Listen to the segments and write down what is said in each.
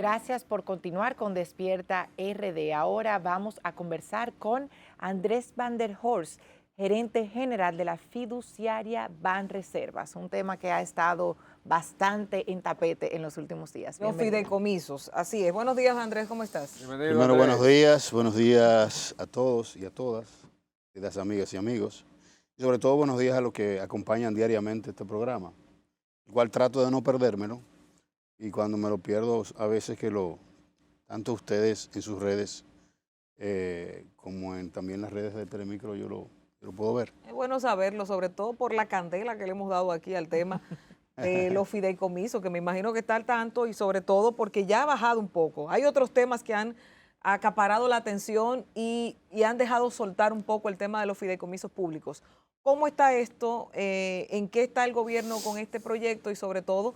Gracias por continuar con Despierta RD. Ahora vamos a conversar con Andrés Van der Horst, gerente general de la fiduciaria Banreservas, un tema que ha estado bastante en tapete en los últimos días. Los Bienvenido. fideicomisos, así es. Buenos días, Andrés, ¿cómo estás? Bienvenido, Primero, Andrés. buenos días a todos y a todas, queridas amigas y amigos. Y sobre todo, buenos días a los que acompañan diariamente este programa, el cual trato de no perdérmelo. Y cuando me lo pierdo, a veces tanto ustedes en sus redes como también las redes de Telemicro, yo lo puedo ver. Es bueno saberlo, sobre todo por la candela que le hemos dado aquí al tema de los fideicomisos, que me imagino que está al tanto, y sobre todo porque ya ha bajado un poco. Hay otros temas que han acaparado la atención y han dejado soltar un poco el tema de los fideicomisos públicos. ¿Cómo está esto? ¿En qué está el gobierno con este proyecto? Y sobre todo,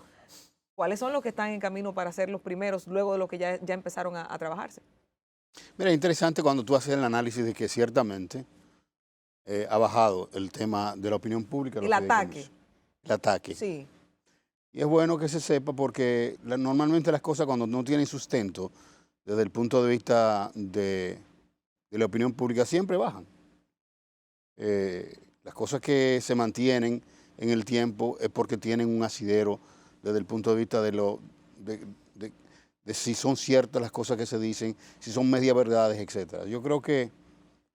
¿cuáles son los que están en camino para ser los primeros, luego de lo que ya empezaron a trabajarse? Mira, es interesante cuando tú haces el análisis de que ciertamente ha bajado el tema de la opinión pública. El ataque. El ataque. Sí. Y es bueno que se sepa porque normalmente las cosas cuando no tienen sustento desde el punto de vista de la opinión pública siempre bajan. Las cosas que se mantienen en el tiempo es porque tienen un asidero desde el punto de vista de si son ciertas las cosas que se dicen, si son media verdades, etc. Yo creo que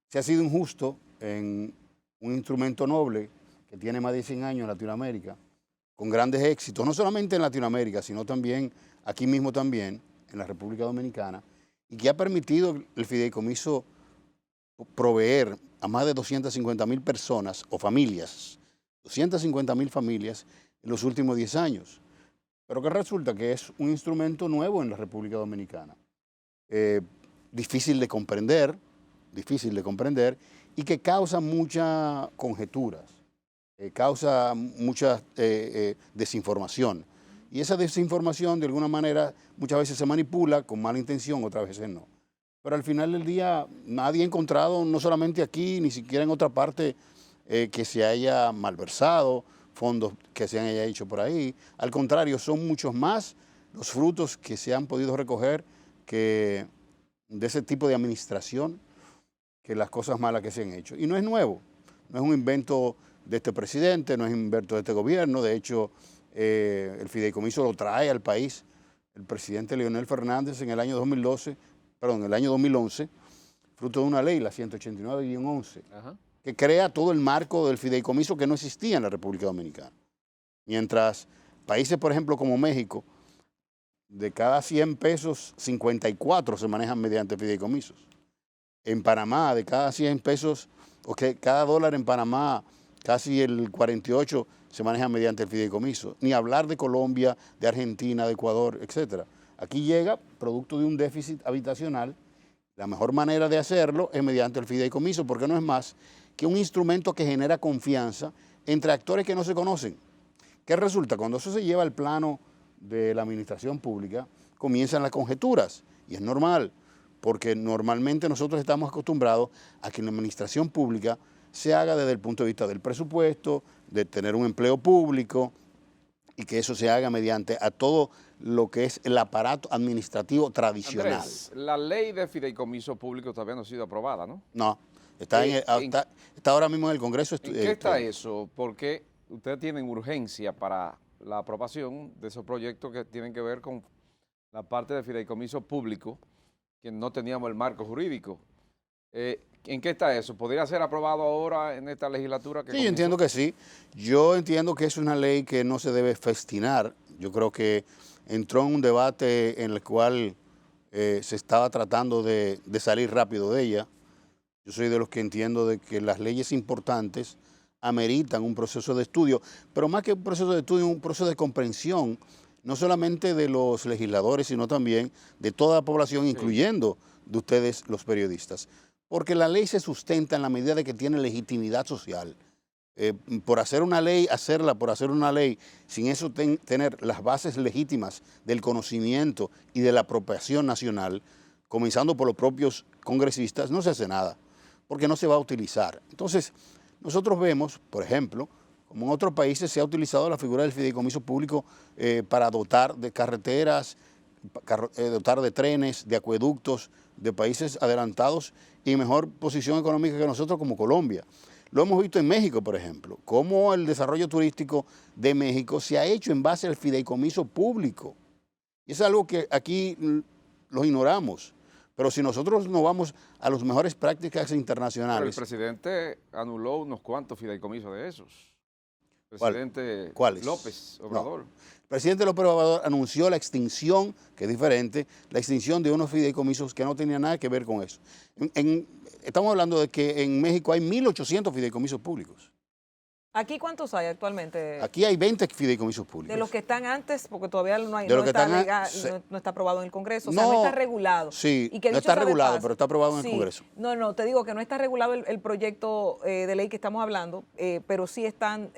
se ha sido injusto en un instrumento noble que tiene más de 100 años en Latinoamérica, con grandes éxitos, no solamente en Latinoamérica, sino también aquí mismo también, en la República Dominicana, y que ha permitido el fideicomiso proveer a más de 250,000 personas o familias, 250,000 familias en los últimos 10 años. Pero que resulta que es un instrumento nuevo en la República Dominicana, difícil de comprender y que causa muchas conjeturas, causa mucha desinformación. Y esa desinformación de alguna manera muchas veces se manipula con mala intención, otras veces no. Pero al final del día nadie ha encontrado, no solamente aquí, ni siquiera en otra parte, que se haya malversado, fondos que se haya hecho por ahí. Al contrario, son muchos más los frutos que se han podido recoger que de ese tipo de administración que las cosas malas que se han hecho. Y no es nuevo, no es un invento de este presidente, no es un invento de este gobierno. De hecho, el fideicomiso lo trae al país el presidente Leonel Fernández en el año 2011, fruto de una ley, la 189-11, que crea todo el marco del fideicomiso que no existía en la República Dominicana. Mientras países, por ejemplo, como México, de cada 100 pesos, 54 se manejan mediante fideicomisos. En Panamá, de cada 100 pesos, cada dólar en Panamá, casi el 48 se maneja mediante el fideicomiso. Ni hablar de Colombia, de Argentina, de Ecuador, etc. Aquí llega producto de un déficit habitacional. La mejor manera de hacerlo es mediante el fideicomiso, porque no es más que un instrumento que genera confianza entre actores que no se conocen. ¿Qué resulta? Cuando eso se lleva al plano de la administración pública, comienzan las conjeturas, y es normal, porque normalmente nosotros estamos acostumbrados a que la administración pública se haga desde el punto de vista del presupuesto, de tener un empleo público, y que eso se haga mediante a todo lo que es el aparato administrativo tradicional. Andrés, la ley de fideicomiso público todavía no ha sido aprobada, ¿no? No, está ahora mismo en el Congreso. ¿En qué está eso? Porque ustedes tienen urgencia para la aprobación de esos proyectos que tienen que ver con la parte de fideicomiso público, que no teníamos el marco jurídico. ¿En qué está eso? ¿Podría ser aprobado ahora en esta legislatura? Sí, entiendo que sí. Yo entiendo que es una ley que no se debe festinar. Yo creo que entró en un debate en el cual se estaba tratando de salir rápido de ella. Yo soy de los que entiendo de que las leyes importantes ameritan un proceso de estudio, pero más que un proceso de estudio, un proceso de comprensión, no solamente de los legisladores, sino también de toda la población, incluyendo de ustedes los periodistas. Porque la ley se sustenta en la medida de que tiene legitimidad social. Por hacer una ley, sin eso tener las bases legítimas del conocimiento y de la apropiación nacional, comenzando por los propios congresistas, no se hace nada, porque no se va a utilizar. Entonces, nosotros vemos, por ejemplo, como en otros países se ha utilizado la figura del fideicomiso público para dotar de carreteras, dotar de trenes, de acueductos, de países adelantados y mejor posición económica que nosotros como Colombia. Lo hemos visto en México, por ejemplo, cómo el desarrollo turístico de México se ha hecho en base al fideicomiso público. Y es algo que aquí lo ignoramos. Pero si nosotros no vamos a las mejores prácticas internacionales... Pero el presidente anuló unos cuantos fideicomisos de esos. Presidente ¿Cuáles? López Obrador. No. El presidente López Obrador anunció la extinción, que es diferente, la extinción de unos fideicomisos que no tenían nada que ver con eso. Estamos hablando de que en México hay 1.800 fideicomisos públicos. ¿Aquí cuántos hay actualmente? Aquí hay 20 fideicomisos públicos. De los que están antes, porque todavía no está aprobado en el Congreso, o sea, no está regulado. Sí, y que, no está regulado, pero está aprobado en el Congreso. No, te digo que no está regulado el proyecto de ley que estamos hablando, pero sí están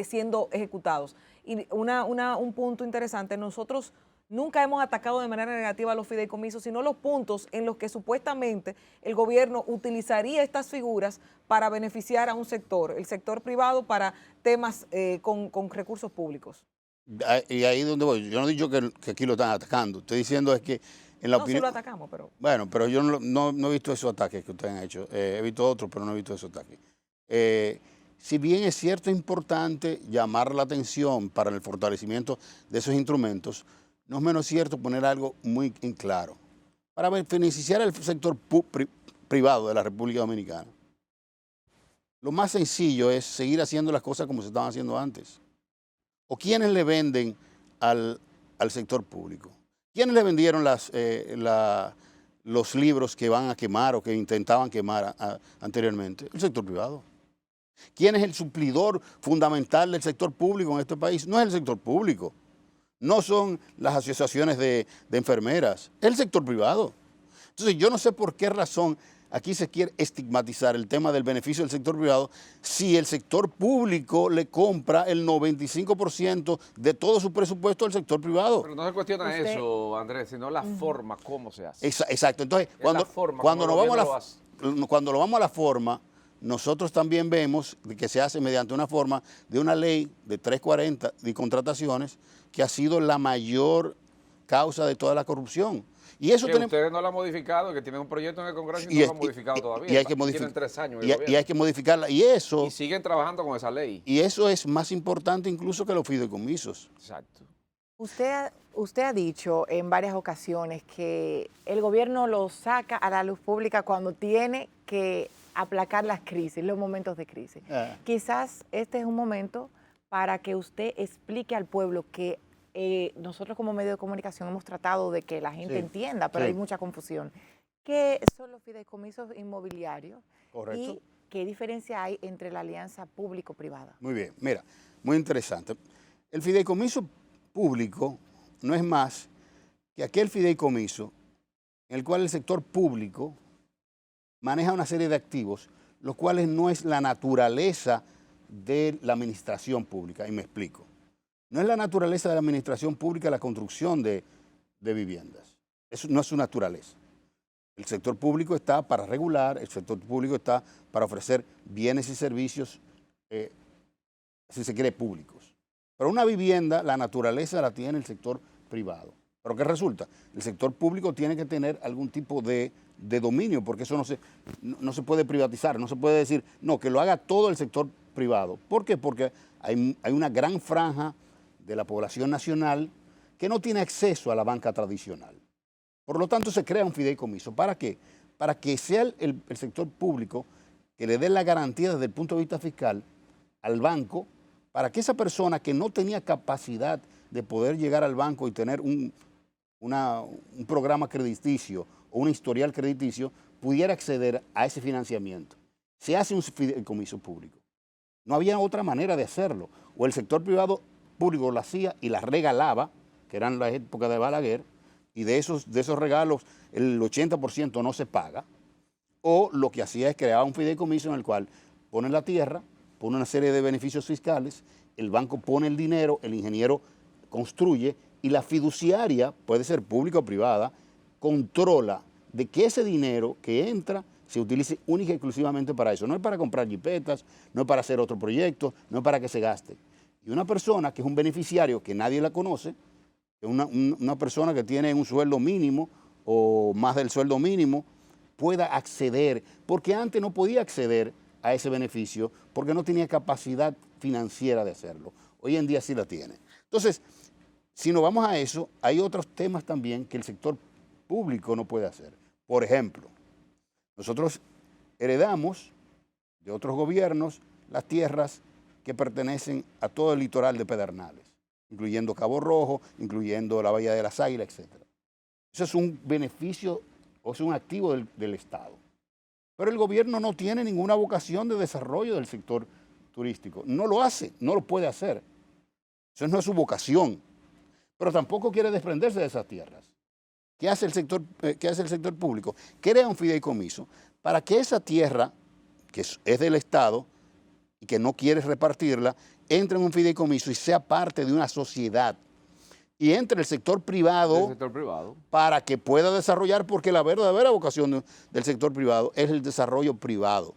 siendo ejecutados. Y un punto interesante, nosotros nunca hemos atacado de manera negativa a los fideicomisos, sino los puntos en los que supuestamente el gobierno utilizaría estas figuras para beneficiar a un sector, el sector privado, para temas con recursos públicos. Y ahí es donde voy. Yo no he dicho que aquí lo están atacando. Estoy diciendo es que en la opinión... No, sí lo atacamos, pero... Bueno, pero yo no he visto esos ataques que ustedes han hecho. He visto otros, pero no he visto esos ataques. Si bien es cierto, es importante llamar la atención para el fortalecimiento de esos instrumentos, no es menos cierto poner algo muy en claro. Para beneficiar al sector privado de la República Dominicana, lo más sencillo es seguir haciendo las cosas como se estaban haciendo antes. ¿O quiénes le venden al sector público? ¿Quiénes le vendieron los libros que van a quemar o que intentaban quemar anteriormente? El sector privado. ¿Quién es el suplidor fundamental del sector público en este país? No es el sector público. No son las asociaciones de enfermeras, es el sector privado. Entonces yo no sé por qué razón aquí se quiere estigmatizar el tema del beneficio del sector privado si el sector público le compra el 95% de todo su presupuesto al sector privado. Pero no se cuestiona eso, Andrés, sino la forma, cómo se hace. Exacto. Entonces, cuando lo vamos a la forma, nosotros también vemos que se hace mediante una forma de una ley de 340 de contrataciones que ha sido la mayor causa de toda la corrupción. Y eso ustedes no lo han modificado, que tienen un proyecto en el Congreso y no lo han modificado todavía. Y hay que tienen 3 años y hay que modificarla. Y siguen trabajando con esa ley. Y eso es más importante incluso que los fideicomisos. Exacto. Usted ha dicho en varias ocasiones que el gobierno lo saca a la luz pública cuando tiene que aplacar las crisis, los momentos de crisis. Quizás este es un momento para que usted explique al pueblo que nosotros como medio de comunicación hemos tratado de que la gente entienda, pero hay mucha confusión. ¿Qué son los fideicomisos inmobiliarios? Correcto. ¿Y qué diferencia hay entre la alianza público-privada? Muy bien, mira, muy interesante. El fideicomiso público no es más que aquel fideicomiso en el cual el sector público maneja una serie de activos, los cuales no es la naturaleza de la administración pública, y me explico. No es la naturaleza de la administración pública la construcción de viviendas. Eso no es su naturaleza. El sector público está para regular, el sector público está para ofrecer bienes y servicios, si se quiere, públicos. Pero una vivienda, la naturaleza la tiene el sector privado. ¿Pero qué resulta? El sector público tiene que tener algún tipo de dominio, porque eso no se puede privatizar, no se puede decir, no, que lo haga todo el sector privado. ¿Por qué? Porque hay una gran franja de la población nacional que no tiene acceso a la banca tradicional. Por lo tanto, se crea un fideicomiso. ¿Para qué? Para que sea el sector público que le dé la garantía desde el punto de vista fiscal al banco, para que esa persona que no tenía capacidad de poder llegar al banco y tener un programa crediticio o un historial crediticio, pudiera acceder a ese financiamiento. Se hace un fideicomiso público. No había otra manera de hacerlo. O el sector privado público lo hacía y las regalaba, que eran las épocas de Balaguer, y de esos regalos el 80% no se paga, o lo que hacía es crear un fideicomiso en el cual pone la tierra, pone una serie de beneficios fiscales, el banco pone el dinero, el ingeniero construye, y la fiduciaria, puede ser pública o privada, controla de que ese dinero que entra se utilice única y exclusivamente para eso. No es para comprar jipetas, no es para hacer otro proyecto, no es para que se gaste. Y una persona que es un beneficiario que nadie la conoce, que una persona que tiene un sueldo mínimo o más del sueldo mínimo pueda acceder, porque antes no podía acceder a ese beneficio porque no tenía capacidad financiera de hacerlo. Hoy en día sí la tiene. Entonces, si nos vamos a eso, hay otros temas también que el sector público no puede hacer. Por ejemplo, nosotros heredamos de otros gobiernos las tierras que pertenecen a todo el litoral de Pedernales, incluyendo Cabo Rojo, incluyendo la Bahía de las Águilas, etc. Eso es un beneficio o es un activo del Estado. Pero el gobierno no tiene ninguna vocación de desarrollo del sector turístico. No lo hace, no lo puede hacer. Eso no es su vocación. Pero tampoco quiere desprenderse de esas tierras. ¿Qué hace el sector público? Crea un fideicomiso para que esa tierra, que es del Estado y que no quiere repartirla, entre en un fideicomiso y sea parte de una sociedad. Y entre el sector privado, para que pueda desarrollar, porque la verdadera vocación del sector privado es el desarrollo privado.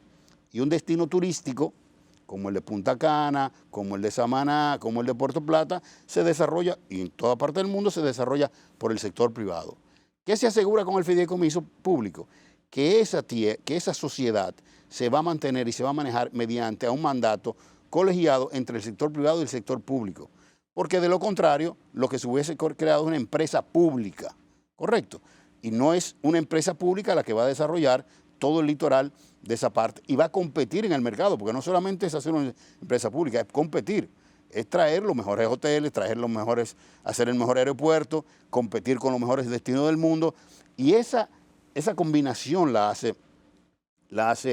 Y un destino turístico, como el de Punta Cana, como el de Samaná, como el de Puerto Plata, se desarrolla, y en toda parte del mundo se desarrolla por el sector privado. ¿Qué se asegura con el fideicomiso público? Que esa sociedad se va a mantener y se va a manejar mediante un mandato colegiado entre el sector privado y el sector público. Porque de lo contrario, lo que se hubiese creado es una empresa pública, ¿correcto? Y no es una empresa pública la que va a desarrollar todo el litoral de esa parte y va a competir en el mercado, porque no solamente es hacer una empresa pública, es competir, es traer los mejores hoteles, hacer el mejor aeropuerto, competir con los mejores destinos del mundo, y esa combinación la hace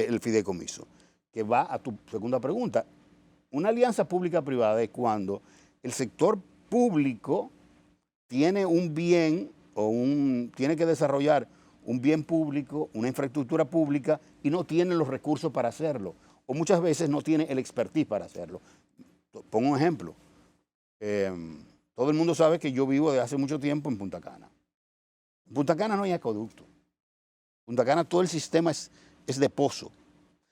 el fideicomiso, que va a tu segunda pregunta. Una alianza pública-privada es cuando el sector público tiene un bien tiene que desarrollar un bien público, una infraestructura pública y no tiene los recursos para hacerlo. O muchas veces no tiene el expertise para hacerlo. Pongo un ejemplo. Todo el mundo sabe que yo vivo desde hace mucho tiempo en Punta Cana. En Punta Cana no hay acueducto. En Punta Cana todo el sistema es de pozo.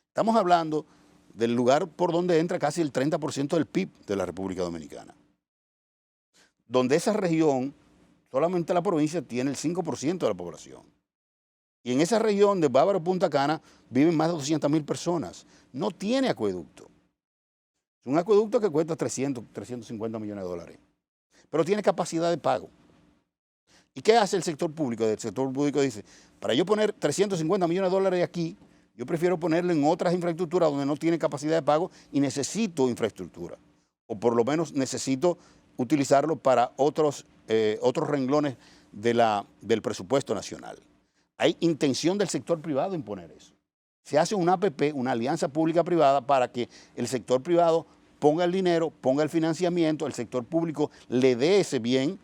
Estamos hablando del lugar por donde entra casi el 30% del PIB de la República Dominicana. Donde esa región, solamente la provincia tiene el 5% de la población. Y en esa región de Bávaro, Punta Cana, viven más de 200.000 personas. No tiene acueducto. Es un acueducto que cuesta 350 millones de dólares. Pero tiene capacidad de pago. ¿Y qué hace el sector público? El sector público dice, para yo poner 350 millones de dólares aquí, yo prefiero ponerlo en otras infraestructuras donde no tiene capacidad de pago y necesito infraestructura. O por lo menos necesito utilizarlo para otros renglones del presupuesto nacional. Hay intención del sector privado en poner eso. Se hace una APP, una alianza pública-privada, para que el sector privado ponga el dinero, ponga el financiamiento, el sector público le dé ese bien,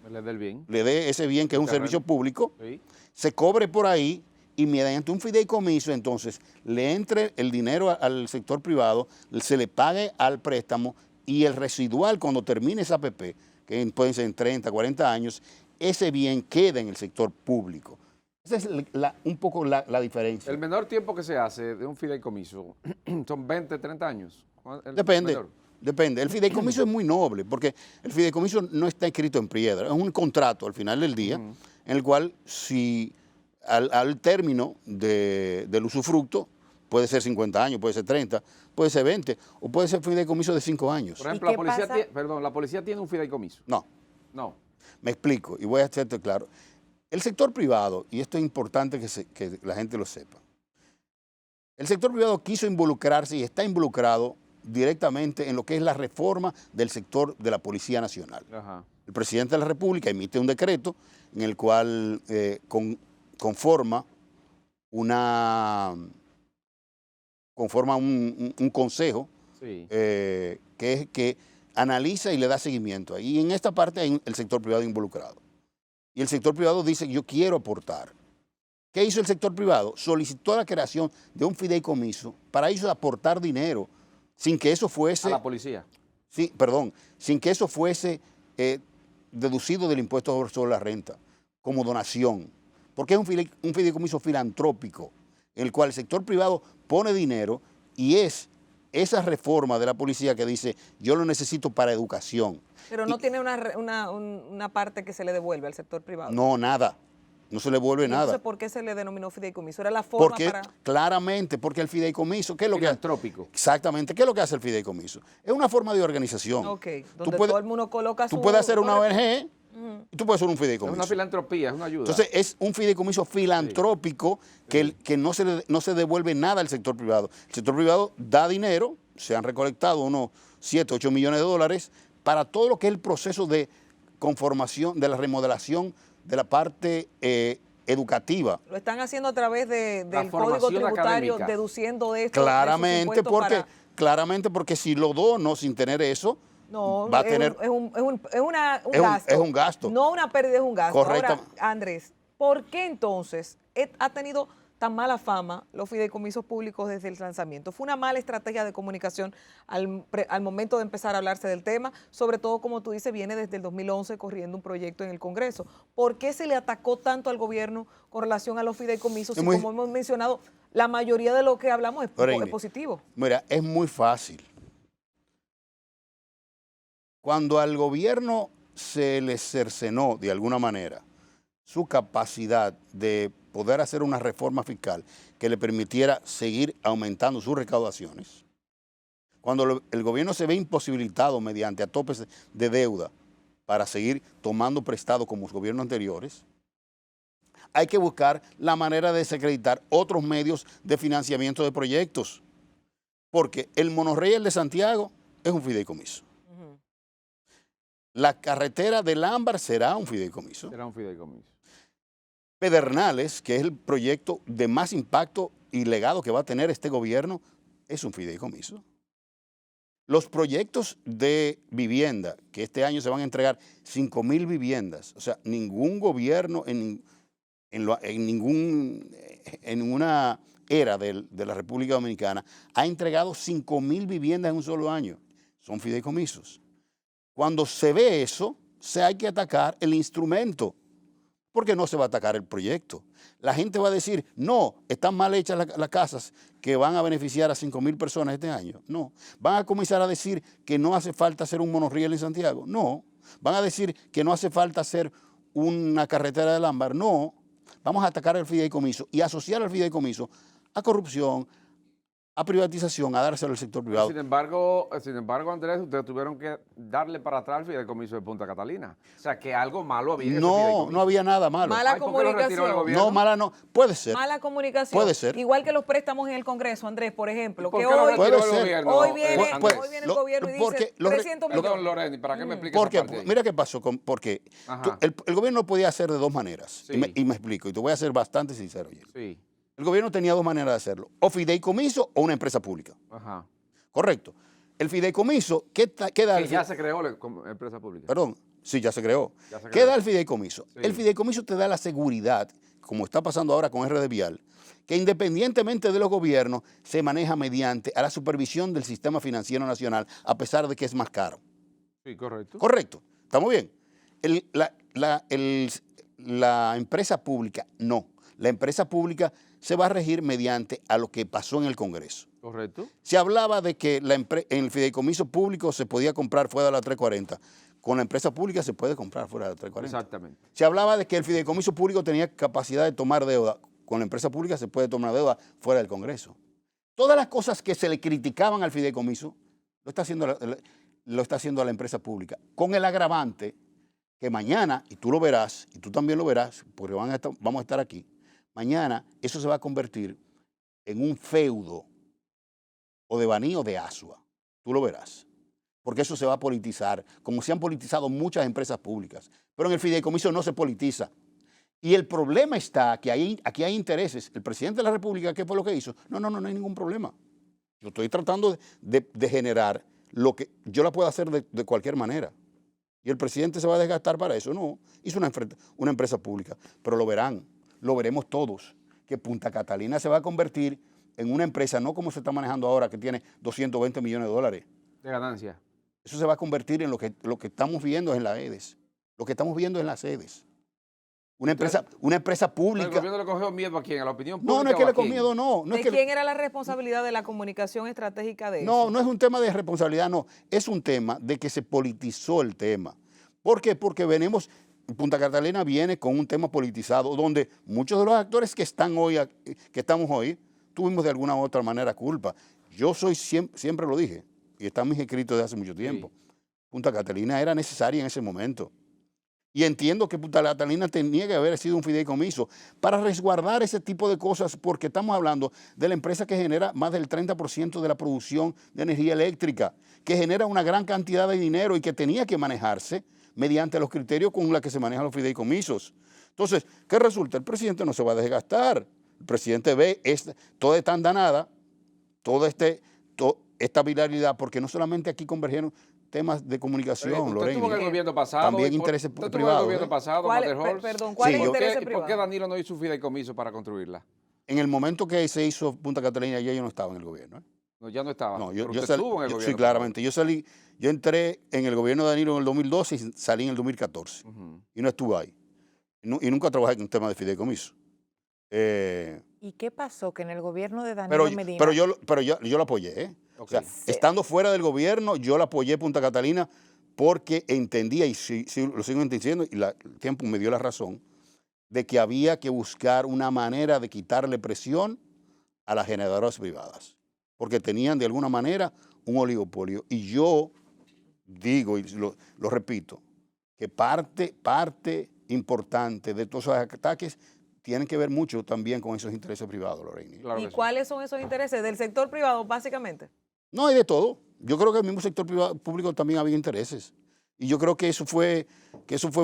le dé ese bien que es un servicio público, sí, se cobre por ahí y mediante un fideicomiso entonces le entre el dinero al sector privado, se le pague al préstamo y el residual cuando termine esa APP, que pueden ser en 30, 40 años, ese bien queda en el sector público. Esa es un poco la diferencia. El menor tiempo que se hace de un fideicomiso son 20, 30 años. Depende. El fideicomiso es muy noble porque el fideicomiso no está escrito en piedra, es un contrato al final del día en el cual si al término del usufructo puede ser 50 años, puede ser 30, puede ser 20 o puede ser fideicomiso de 5 años. Por ejemplo, la policía tiene un fideicomiso. No. Me explico y voy a hacerte claro. El sector privado, y esto es importante que la gente lo sepa, el sector privado quiso involucrarse y está involucrado directamente en lo que es la reforma del sector de la Policía Nacional. Ajá. El presidente de la República emite un decreto en el cual conforma un consejo, sí, que analiza y le da seguimiento. Y en esta parte hay el sector privado involucrado. Y el sector privado dice, yo quiero aportar. ¿Qué hizo el sector privado? Solicitó la creación de un fideicomiso para ellos aportar dinero sin que eso fuese... ¿A la policía? Sí, perdón, sin que eso fuese deducido del impuesto sobre la renta, como donación. Porque es un fideicomiso filantrópico, en el cual el sector privado pone dinero y es esa reforma de la policía que dice, yo lo necesito para educación. Pero no tiene una parte que se le devuelve al sector privado. No, nada. No se le vuelve nada. Entonces, ¿por qué se le denominó fideicomiso? Era la forma Porque, para... claramente, porque el fideicomiso, ¿qué es lo que hace? Filantrópico. Exactamente, ¿qué es lo que hace el fideicomiso? Es una forma de organización. Ok, donde todo el mundo coloca su... Tú puedes hacer una correcto. ONG y tú puedes hacer un Es fideicomiso. una filantropía, es una ayuda. Entonces, es un fideicomiso filantrópico que no se devuelve nada al sector privado. El sector privado da dinero, se han recolectado unos 7, 8 millones de dólares para todo lo que es el proceso de conformación, de la remodelación de la parte educativa. Lo están haciendo a través del Código formación Tributario, académica. deduciendo de esto. Claramente, porque si lo dono sin tener eso, No, va a tener... es un gasto. Es un gasto. No una pérdida, es un gasto. Correcto. Ahora, Andrés, ¿por qué entonces ha tenido tan mala fama los fideicomisos públicos desde el lanzamiento? ¿Fue una mala estrategia de comunicación al momento de empezar a hablarse del tema? Sobre todo, como tú dices, viene desde el 2011 corriendo un proyecto en el Congreso. ¿Por qué se le atacó tanto al gobierno con relación a los fideicomisos? Y como hemos mencionado, la mayoría de lo que hablamos es positivo. Mira, es muy fácil. Cuando al gobierno se le cercenó de alguna manera su capacidad de poder hacer una reforma fiscal que le permitiera seguir aumentando sus recaudaciones, cuando el gobierno se ve imposibilitado mediante a topes de deuda para seguir tomando prestado como los gobiernos anteriores, hay que buscar la manera de desacreditar otros medios de financiamiento de proyectos, porque el monorriel de Santiago es un fideicomiso. La carretera del Ámbar será un fideicomiso. Será un fideicomiso. Pedernales, que es el proyecto de más impacto y legado que va a tener este gobierno, es un fideicomiso. Los proyectos de vivienda, que este año se van a entregar 5,000 viviendas, o sea, ningún gobierno en ninguna era de la República Dominicana ha entregado 5,000 viviendas en un solo año. Son fideicomisos. Cuando se ve eso, hay que atacar el instrumento, porque no se va a atacar el proyecto. La gente va a decir, no, están mal hechas las casas que van a beneficiar a 5,000 personas este año. No. Van a comenzar a decir que no hace falta hacer un monorriel en Santiago. No. Van a decir que no hace falta hacer una carretera del Ámbar. No. Vamos a atacar el fideicomiso y asociar al fideicomiso a corrupción, a privatización, a dárselo al sector privado. Sin embargo, Andrés, ustedes tuvieron que darle para atrás el fideicomiso de Punta Catalina. O sea, que algo malo había en ese fideicomiso. No había nada malo. Mala comunicación. No, mala no. Puede ser. Mala comunicación. Puede ser. Igual que los préstamos en el Congreso, Andrés, por ejemplo. ¿Por que qué lo hoy, retiró el Puede ser. gobierno? hoy viene el gobierno y dice porque 300 millones. Perdón, Loreni, ¿para qué me expliques Porque, esa parte ahí? mira qué pasó, porque el gobierno podía hacer de dos maneras, Sí. y me explico, y te voy a ser bastante sincero. Sí. El gobierno tenía dos maneras de hacerlo, o fideicomiso o una empresa pública. Ajá. Correcto. El fideicomiso, ¿qué da? Que ya se creó la empresa pública. Perdón, sí, ya se creó. Ya se ¿Qué creó. da el fideicomiso? Sí. El fideicomiso te da la seguridad, como está pasando ahora con RD Vial, que independientemente de los gobiernos, se maneja mediante a la supervisión del sistema financiero nacional, a pesar de que es más caro. Sí, correcto. Correcto. ¿Estamos bien? La empresa pública, no. La empresa pública se va a regir mediante a lo que pasó en el Congreso. Correcto. Se hablaba de que en el fideicomiso público se podía comprar fuera de la 340. Con la empresa pública se puede comprar fuera de la 340. Exactamente. Se hablaba de que el fideicomiso público tenía capacidad de tomar deuda. Con la empresa pública se puede tomar deuda fuera del Congreso. Todas las cosas que se le criticaban al fideicomiso lo está haciendo la empresa pública. Con el agravante que mañana, y tú lo verás, y tú también lo verás, porque vamos a estar aquí, mañana eso se va a convertir en un feudo o de Baní o de Asua. Tú lo verás. Porque eso se va a politizar, como se han politizado muchas empresas públicas. Pero en el fideicomiso no se politiza. Y el problema está que aquí hay intereses. El presidente de la República, ¿qué fue lo que hizo? No hay ningún problema. Yo estoy tratando de generar lo que yo la puedo hacer de cualquier manera. Y el presidente se va a desgastar para eso. No, hizo una empresa pública. Pero lo verán, lo veremos todos, que Punta Catalina se va a convertir en una empresa, no como se está manejando ahora, que tiene 220 millones de dólares. De ganancia. Eso se va a convertir en lo que estamos viendo en las EDES. Lo que estamos viendo en las EDES. una empresa ¿El pública. gobierno le cogió miedo a quién? ¿A la opinión pública? No, no es que o a le cogió quién? miedo, no. ¿De quién era la responsabilidad de la comunicación estratégica de eso? No, no es un tema de responsabilidad, no. Es un tema de que se politizó el tema. ¿Por qué? Porque Punta Catalina viene con un tema politizado, donde muchos de los actores que estamos hoy, tuvimos de alguna u otra manera culpa. Yo siempre lo dije, y está en mis escritos de hace mucho tiempo. Sí. Punta Catalina era necesaria en ese momento. Y entiendo que Punta Catalina tenía que haber sido un fideicomiso para resguardar ese tipo de cosas, porque estamos hablando de la empresa que genera más del 30% de la producción de energía eléctrica, que genera una gran cantidad de dinero y que tenía que manejarse mediante los criterios con los que se manejan los fideicomisos. Entonces, ¿qué resulta? El presidente no se va a desgastar. El presidente ve toda esta andanada, toda esta viralidad, porque no solamente aquí convergieron temas de comunicación, Lorena. Estuvo en el gobierno pasado. También intereses privados. ¿Estuvo en el gobierno pasado, Perdón, ¿cuál es el interés privado? ¿Por qué Danilo no hizo un fideicomiso para construirla? En el momento que se hizo Punta Catalina, yo no estaba en el gobierno. No, ya no estaba. No, yo estuvo en el gobierno. Sí, claramente. Yo entré en el gobierno de Danilo en el 2012 y salí en el 2014. Y no estuve ahí. Y nunca trabajé en un tema de fideicomiso. ¿Y qué pasó? Que en el gobierno de Danilo Medina... Pero yo lo apoyé, ¿eh? Okay. O sea, estando fuera del gobierno, yo la apoyé Punta Catalina porque entendía, y sí, lo sigo entendiendo, y el tiempo me dio la razón, de que había que buscar una manera de quitarle presión a las generadoras privadas, porque tenían de alguna manera un oligopolio. Y yo digo, y lo repito, que parte importante de todos esos ataques tienen que ver mucho también con esos intereses privados, Lorena. Claro. ¿Y cuáles son esos intereses? ¿Del sector privado, básicamente? No, hay de todo. Yo creo que en el mismo sector público también había intereses. Y yo creo que eso fue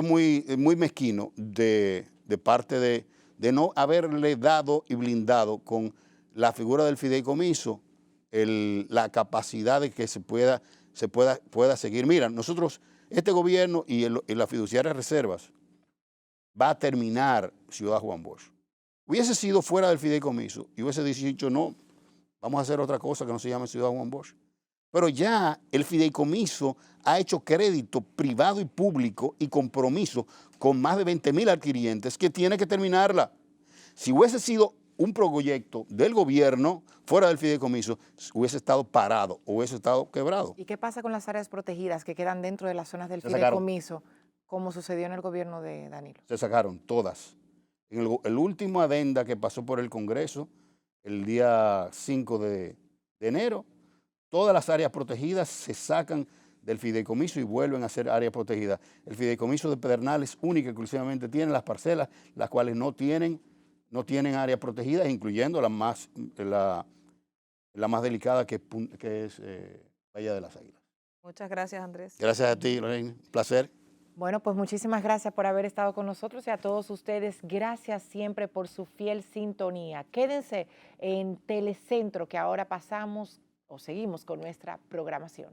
muy mezquino de parte de no haberle dado y blindado con la figura del fideicomiso la capacidad de que se pueda seguir. Mira, nosotros, este gobierno y la fiduciaria reservas va a terminar Ciudad Juan Bosch. Hubiese sido fuera del fideicomiso y hubiese dicho, no, vamos a hacer otra cosa que no se llame Ciudad Juan Bosch. Pero ya el fideicomiso ha hecho crédito privado y público y compromiso con más de 20,000 adquirientes que tiene que terminarla. Si hubiese sido un proyecto del gobierno fuera del fideicomiso, hubiese estado parado o hubiese estado quebrado. ¿Y qué pasa con las áreas protegidas que quedan dentro de las zonas del fideicomiso, como sucedió en el gobierno de Danilo? Se sacaron todas. En el último adenda que pasó por el Congreso, el día 5 de enero, todas las áreas protegidas se sacan del fideicomiso y vuelven a ser áreas protegidas. El fideicomiso de Pedernales única y exclusivamente tiene las parcelas, las cuales no tienen áreas protegidas, incluyendo la más delicada que es Bahía de las Águilas. Muchas gracias, Andrés. Gracias a ti, Lorena. Un placer. Bueno, pues muchísimas gracias por haber estado con nosotros y a todos ustedes, gracias siempre por su fiel sintonía. Quédense en Telecentro, que ahora pasamos o seguimos con nuestra programación.